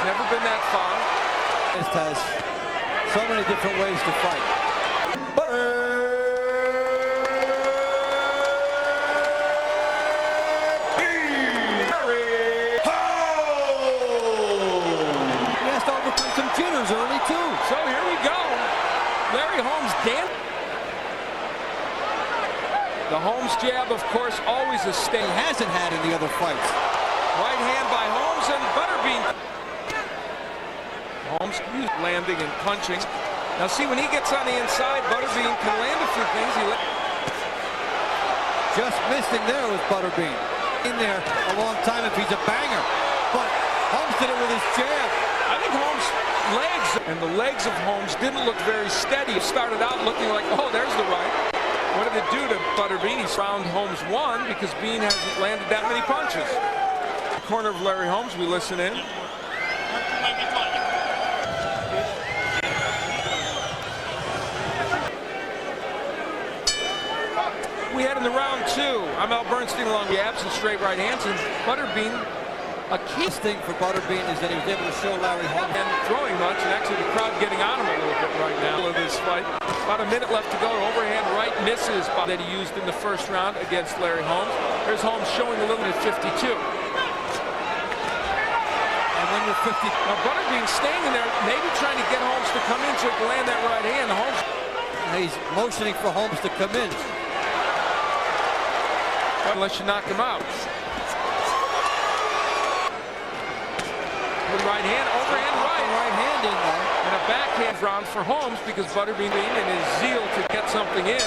never been that far. It has so many different ways to fight. He has to overcome some jitters early too. So here we go. Larry Holmes danced. The Holmes jab, of course, always a sting. He hasn't had in the other fights. Right hand by Holmes, and Butterbean. Holmes landing and punching. Now see, when he gets on the inside, Butterbean can land a few things. Just missing there with Butterbean. In there a long time if he's a banger. But Holmes did it with his jab. I think Holmes' legs, and the legs of Holmes didn't look very steady. It started out looking like, oh, there's the right. What did it do to Butterbean? He's found Holmes won because Bean hasn't landed that many punches. Corner of Larry Holmes, we listen in. We head into round two. I'm Al Bernstein along the abs and straight right hands, and Butterbean, a key thing for Butterbean is that he was able to show Larry Holmes and throwing much, and actually the crowd getting on him a little bit right now in this fight. About a minute left to go. Overhand right misses that he used in the first round against Larry Holmes. There's Holmes showing a little bit at 52. And when you're 50, now Butterbean staying in there, maybe trying to get Holmes to come in so he can land that right hand. Holmes, he's motioning for Holmes to come in. Unless you knock him out. With right hand, overhand right. Right hand in there. And a backhand round for Holmes because Butterbean in his zeal to get something in.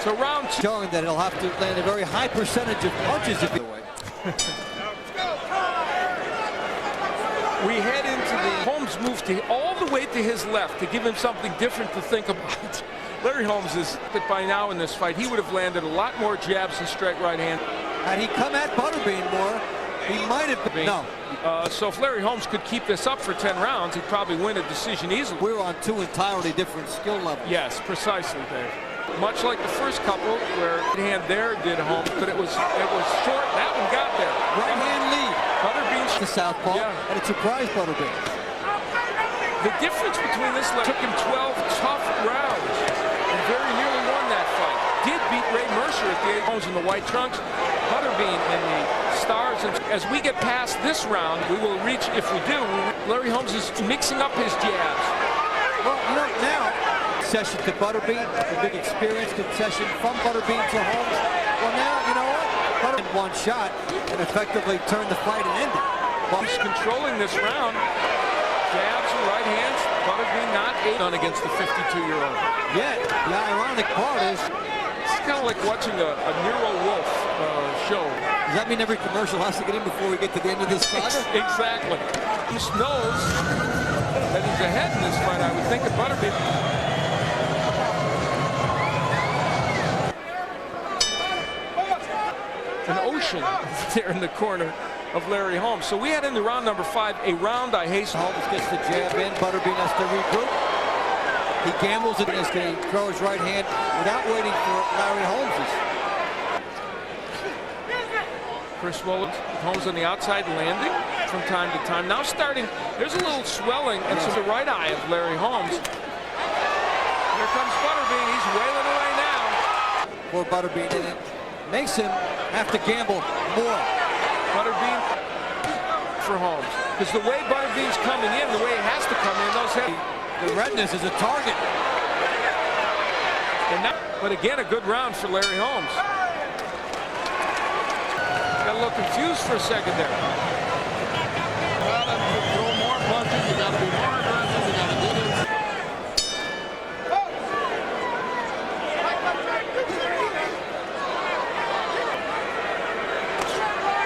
So round two. Showing that he'll have to land a very high percentage of punches if he away. We head into the Holmes move to all the way to his left to give him something different to think about. Larry Holmes is that by now in this fight, he would have landed a lot more jabs and straight right hand. Had he come at Butterbean more, he might have been. No. So if Larry Holmes could keep this up for 10 rounds, he'd probably win a decision easily. We're on two entirely different skill levels. Yes, precisely, Dave. Much like the first couple, where the hand there did Holmes, but it was short. That one got there. Right hand lead. Butterbean the southpaw, and it surprised Butterbean. The difference between this took him 12 tough rounds and very nearly won that fight. Did beat Ray Mercer at the Holmes in the white trunks. Butterbean in the stars. And as we get past this round, we will reach, if we do, Larry Holmes is mixing up his jabs. Well, you know, now, concession to Butterbean, a big experience concession from Butterbean to Holmes. Well, now, you know what? Butterbean one shot and effectively turned the fight and ended. He's controlling this round. Jabs and right hands. Butterbean not done against the 52-year-old. Yet, the ironic part is, it's kind of like watching a Nero Wolf show. Does that mean every commercial has to get in before we get to the end of this saga? Exactly. He knows that he's ahead in this fight, I would think, of Butterbean. An ocean there in the corner of Larry Holmes. So we head into round number 5, a round I hasten. Holmes gets the jab in, Butterbean has to regroup. He gambles it, he's going to throw his right hand without waiting for Larry Holmes's. Chris Williams, Holmes on the outside landing from time to time. Now starting, there's a little swelling and so the right eye of Larry Holmes. Here comes Butterbean, he's wailing away now. Poor Butterbean, and it makes him have to gamble more. Butterbean for Holmes. Because the way Butterbean's coming in, the way it has to come in, those head. The redness is a target. And now, but again, a good round for Larry Holmes. Got a little confused for a second there. Well, to throw more punches, you got to be more aggressive, you got to do this.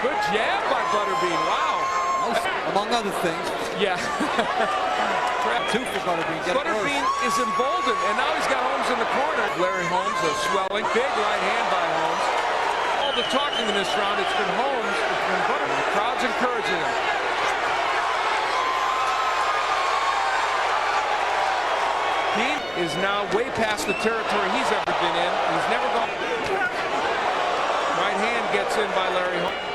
Good jab by Butterbean, wow. Nice, among other things. Yeah. Two for Butterbean. Butterbean is emboldened, and now he's got Holmes in the corner. Larry Holmes, a swelling, big right hand by Holmes. All the talking in this round, it's been Holmes, it's been Butterbean. The crowd's encouraging him. Bean is now way past the territory he's ever been in. He's never gone. Right hand gets in by Larry Holmes.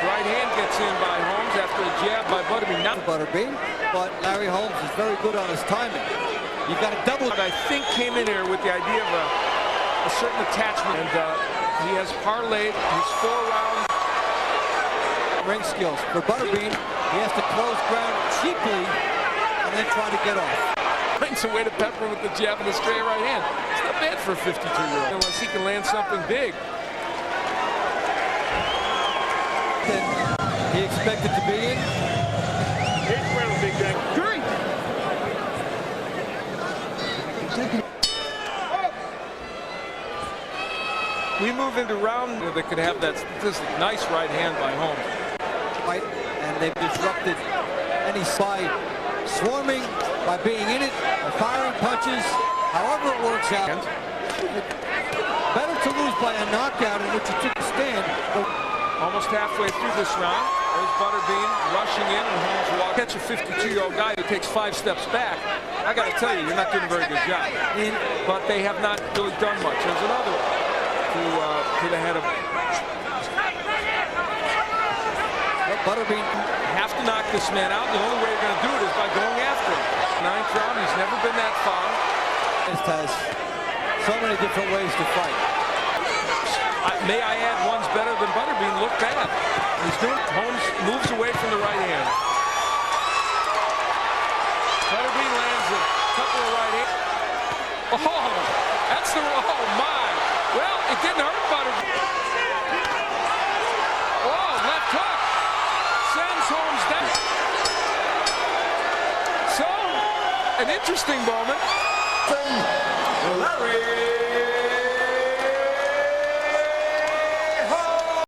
Right hand gets in by Holmes. after a jab by Butterbean. Now Butterbean, but Larry Holmes is very good on his timing. You've got to double. I think came in here with the idea of a certain attachment, and he has parlayed his 4-round ring skills. For Butterbean, he has to close ground cheaply and then try to get off. Finds a way to pepper him with the jab and the straight right hand. It's not bad for a 52-year-old. Unless he can land something big. Then he expected to be in. We move into round that could have that statistic. Nice right hand by Holmes. Right, and they've disrupted any by swarming, by being in it, by firing punches, however it works out. Better to lose by a knockout in which you took a stand. Almost halfway through this round, there's Butterbean rushing in, and Holmes walks. Catch a 52-year-old guy who takes 5 steps back. I got to tell you, you're not doing a very good job. But they have not really done much. There's another one to the head of. Well, Butterbean have to knock this man out. The only way you're going to do it is by going after him. 9th round, he's never been that far. This has so many different ways to fight. May I add, one's better than Butterbean. Look bad. He's doing. Holmes moves away from the right hand. Butterbean lands a couple of right hands. Oh, that's the. Oh my. Well, it didn't hurt Butterbean. Oh, left hook. Sends Holmes down. So, an interesting moment. Larry